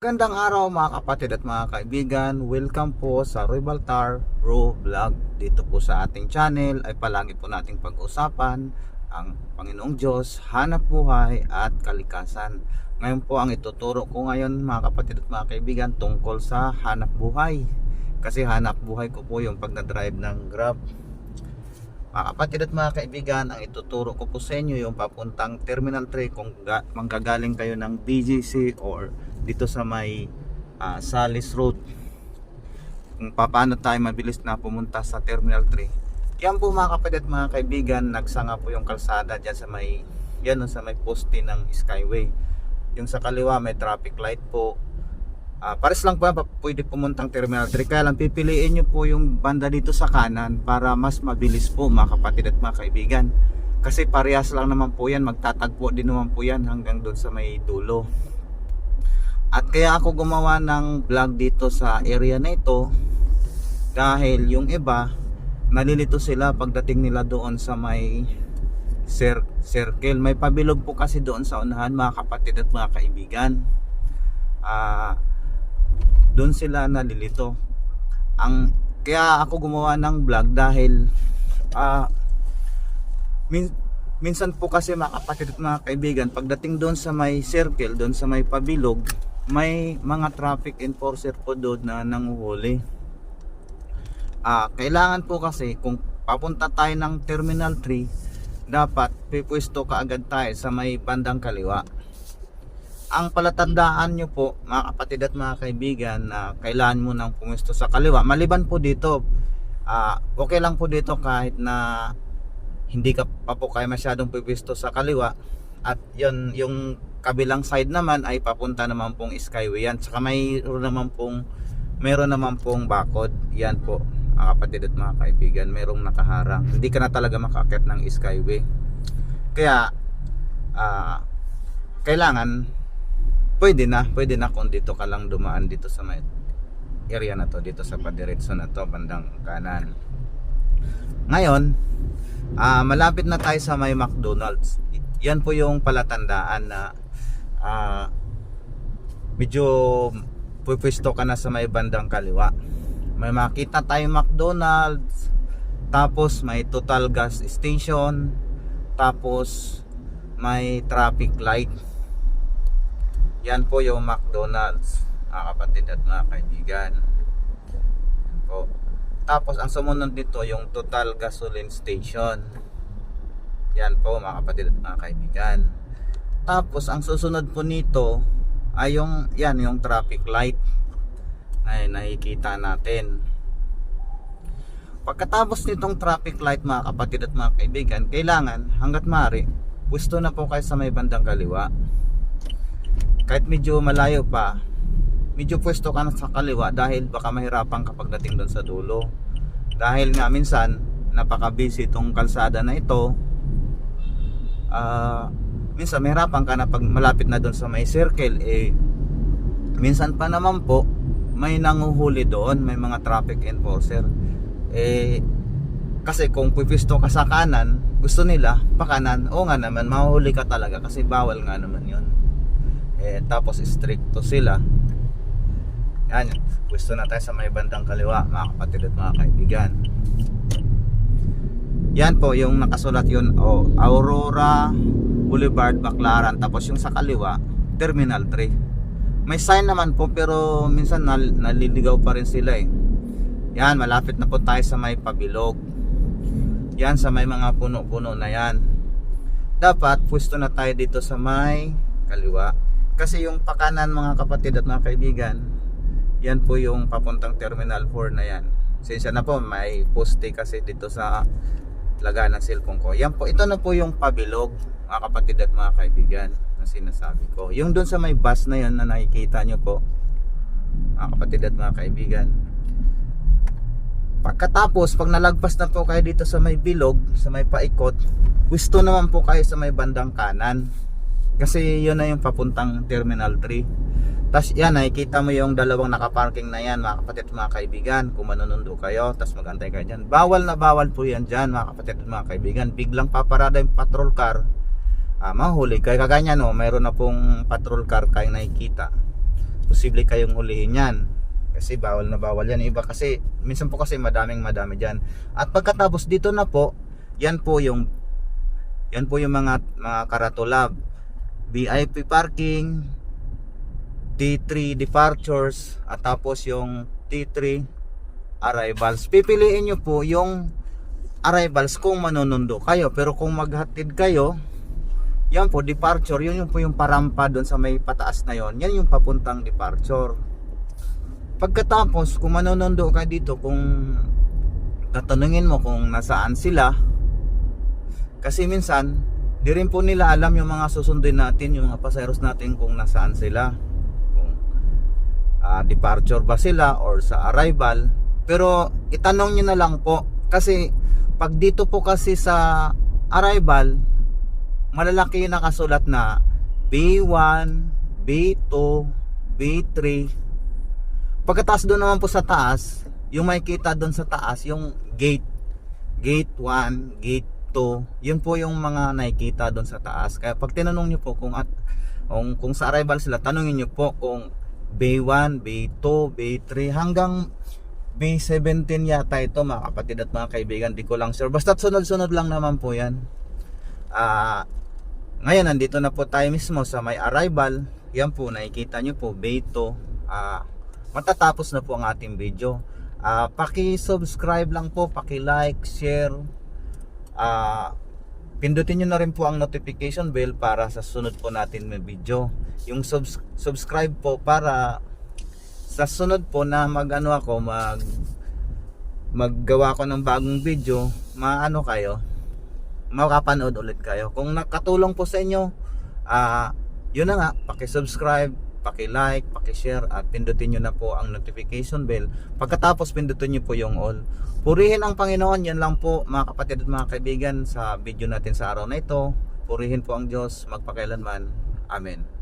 Gandang araw mga kapatid at mga kaibigan. Welcome po sa Roy Baltar Bro Vlog. Dito po sa ating channel ay palagi po nating pag-usapan ang Panginoong Diyos, hanap buhay at kalikasan. Ngayon po ang ituturo ko ngayon mga kapatid at mga kaibigan tungkol sa hanap buhay. Kasi hanap buhay ko po yung pagdadrive ng Grab. Mga kapatid at mga kaibigan, ang ituturo ko po sa inyo yung papuntang Terminal 3 kung manggagaling kayo ng BGC or dito sa may Salis Road, kung paano tayo mabilis na pumunta sa Terminal 3. Yan po mga kapatid at mga kaibigan, nagsanga po yung kalsada dyan sa may, yan, sa may poste ng Skyway. Yung sa kaliwa may traffic light po. Pares lang po pwede pumuntang Terminal 3, kaya lang pipiliin nyo po yung banda dito sa kanan para mas mabilis po mga kapatid at mga kaibigan, kasi parehas lang naman po yan, magtatagpo din naman po yan hanggang doon sa may dulo. At kaya ako gumawa ng vlog dito sa area na ito dahil yung iba nalilito sila pagdating nila doon sa may circle. May pabilog po kasi doon sa unahan mga kapatid at mga kaibigan. Doon sila nalilito. Kaya ako gumawa ng vlog dahil minsan po kasi mga kapatid at mga kaibigan, pagdating doon sa may circle, doon sa may pabilog, may mga traffic enforcer po doon na nanguhuli. Kailangan po kasi kung papunta tayo ng Terminal 3, dapat pipwesto kaagad tayo sa may bandang kaliwa. Ang palatandaan nyo po mga kapatid at mga kaibigan na kailangan mo nang pumwesto sa kaliwa, maliban po dito, okay lang po dito kahit na hindi ka pa po kayo masyadong pipwesto sa kaliwa. At yun, yung kabilang side naman ay papunta naman pong Skyway yan. Saka meron naman pong bakod. Yan po mga kapatid at mga kaibigan, merong nakaharang. Hindi ka na talaga makaakyat ng Skyway. Kaya kailangan pwede na kung dito ka lang dumaan dito sa may area na to, dito sa padiretso na to, bandang kanan. Ngayon malapit na tayo sa may McDonald's. Yan po yung palatandaan na medyo pupwesto ka na sa may bandang kaliwa. May makita tayong McDonald's, tapos may total gas station, tapos may traffic light. Yan po yung McDonald's mga kapatid at mga kaibigan. Yan po. Tapos ang sumunod dito yung total gasoline station. Yan po mga kapatid at mga kaibigan. Tapos ang susunod po nito ay yung traffic light ay nakikita natin. Pagkatapos nitong traffic light mga kapatid at mga kaibigan, kailangan hanggat maaari pwesto na po kayo sa may bandang kaliwa. Kahit medyo malayo pa, medyo pwesto ka na sa kaliwa dahil baka mahirapan kapag dating doon sa dulo. Dahil nga minsan napaka-busy itong kalsada na ito. Minsan mahirapan ka na pag malapit na doon sa may circle. Minsan pa naman po may nanguhuli doon, may mga traffic enforcer. Kasi kung pipisto ka sa kanan, gusto nila pa kanan, o nga naman mahuhuli ka talaga kasi bawal nga naman yun. Tapos stricto sila. Yan, gusto na tayo sa may bandang kaliwa mga kapatid at mga kaibigan. Yan po yung nakasulat yun, Aurora Boulevard, Baclaran. Tapos yung sa kaliwa, Terminal 3. May sign naman po pero minsan naliligaw pa rin sila Yan, malapit na po tayo sa may pabilog. Yan, sa may mga puno-puno na yan. Dapat pwesto na tayo dito sa may kaliwa. Kasi yung pakanan mga kapatid at mga kaibigan, yan po yung papuntang Terminal 4 na yan. Sensya na po, may poste kasi dito sa lagaan ng cellphone ko. Yan po, ito na po yung pabilog mga kapatid at mga kaibigan na sinasabi ko. Yung doon sa may bus na yan na nakikita nyo po mga kapatid at mga kaibigan. Pagkatapos, pag nalagpas na po kayo dito sa may bilog, sa may paikot, pwesto naman po kayo sa may bandang kanan. Kasi yun na yung papuntang Terminal 3. Tapos yan, nakikita mo yung dalawang nakaparking na yan mga kapatid at mga kaibigan. Kung manunundo kayo, tapos magantay kayo dyan, bawal na bawal po yan dyan mga kapatid at mga kaibigan. Biglang paparada yung patrol car, mahuli kaya kaganya mayroon na pong patrol car kayo nakikita. posible kayong hulihin yan. Kasi bawal na bawal yan. Iba kasi, minsan po kasi madami dyan. At pagkatapos dito na po, yan po yung mga karatula. VIP parking, T3 departures, at tapos yung T3 arrivals. Pipiliin nyo po yung arrivals kung manunundo kayo. Pero kung maghatid kayo, yan po departure, yun po yung parampa doon sa may pataas na yon. Yan yung papuntang departure. Pagkatapos kung manunundo ka dito, kung tatanungin mo kung nasaan sila, kasi minsan di rin po nila alam yung mga susunduin natin, yung mga pasayeros natin, kung nasaan sila, kung departure ba sila or sa arrival. Pero itanong nyo na lang po, kasi pag dito po kasi sa arrival, malalaki yung nakasulat na B1, B2, B3. Pagkataas doon naman po sa taas, yung makikita doon sa taas, yung gate 1, gate 2, yun po yung mga nakikita doon sa taas. Kaya pag tinanong nyo po kung sa arrival sila, tanongin nyo po kung B1, B2, B3 hanggang B17 yata ito, mga kapatid at mga kaibigan, di ko lang sure. Basta sunod-sunod lang naman po yan. Ngayon nandito na po tayo mismo sa may arrival. Yan po, nakikita nyo po B2. Matatapos na po ang ating video. Paki-subscribe lang po, paki-like, share. Pindutin nyo na rin po ang notification bell para sa sunod po natin may video. Yung subscribe po para sa sunod po na maggawa ko ng bagong video, makapanood ulit kayo. Kung nakatulong po sa inyo, yun na nga, paki-subscribe, paki-like, paki-share, at pindutin nyo na po ang notification bell. Pagkatapos pindutin nyo po yung all. Purihin ang Panginoon. Yan lang po mga kapatid at mga kaibigan sa video natin sa araw na ito. Purihin po ang Diyos magpakailanman. Amen.